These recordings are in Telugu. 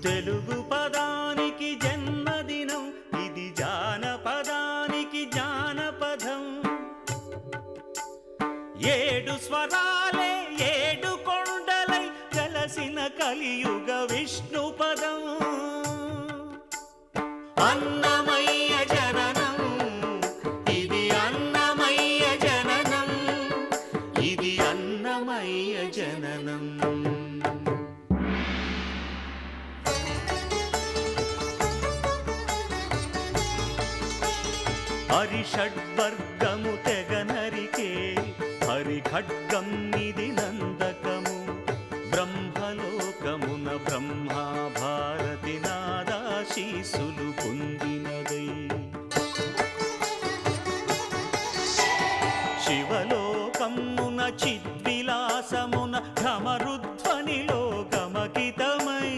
తెలుగు పదానికి జన్మదినం, ఇది జానపదానికి జానపదం. ఏడు స్వరాలే ఏడు కొండలై కలసిన కలియుగ విష్ణు పదం. అన్నమయ్య జననం, ఇది అన్నమయ్య జననం, ఇది అన్నమయ్య జననం. హరిషడ్వర్గము తెగనరికే హరిఖడ్గం ఇది నందకము. బ్రహ్మలోకమున బ్రహ్మా భారతి నాదాశీసులు పొందినదై. శివలోకమున చిద్విలాసమున ఘమరుధ్వనిలో గమకితమై.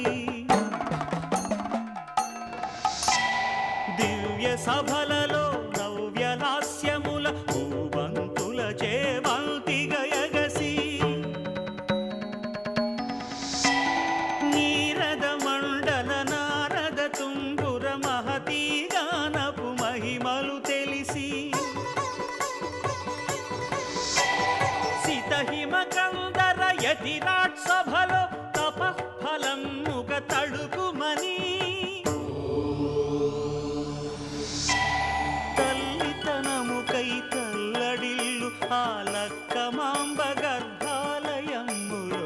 దివ్య సభలలో నవ్యలాస్యముల భూవంతుల చేవంతి గయగసి. నీరద మండల నారద తుంగుర మహతీ గానపు మహిమలు తెలిసి. సితహిమ కందర యతిరాట్ సభలో తపఃఫలముగ తడుకుమని. తల్లితనముకై తల్లడిల్లు ఆలక్కమాంబ గర్భాలయములో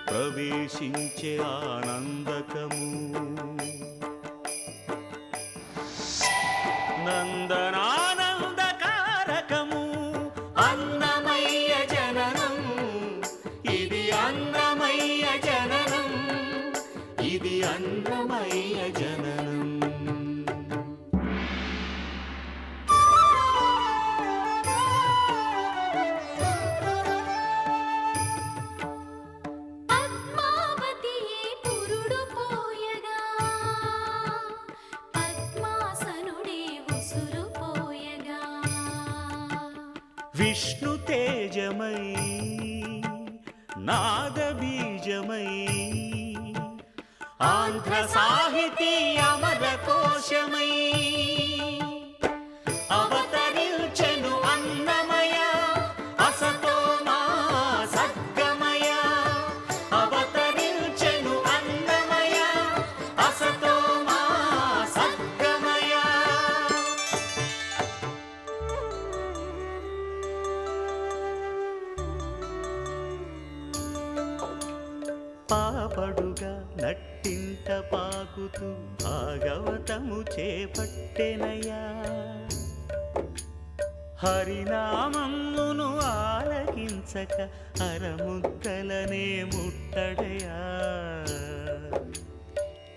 ప్రవేశించే ఆనందకము. నందనానందకారకము అన్నమయ్య జననం, ఇది అన్నమయ్య జననం, ఇది అన్నమయ్య జననం. విష్ణు తేజమై నాదబీజమై ఆంధ్ర సాహితీ అమర కోశమై అవతరించెను అన్నమయ అసతో మా సద్గమయ. అవతరించెను అన్నమయ అసతో మా సద్గమయ. పాపడుగా నట్టింట పాకుతూ భాగవతము చేపట్టెనయా. హరినామమును ఆలకించక అరముద్దలనే ముట్టడయా.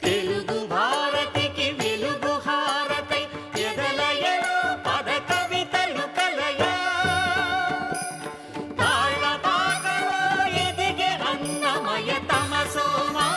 తెలుగు భారతికి వెలుగు హారతై ఎదలయలో పద కవితలు కలయా. తాళపాకలో ఎదిగే అన్నమయ తమసో మా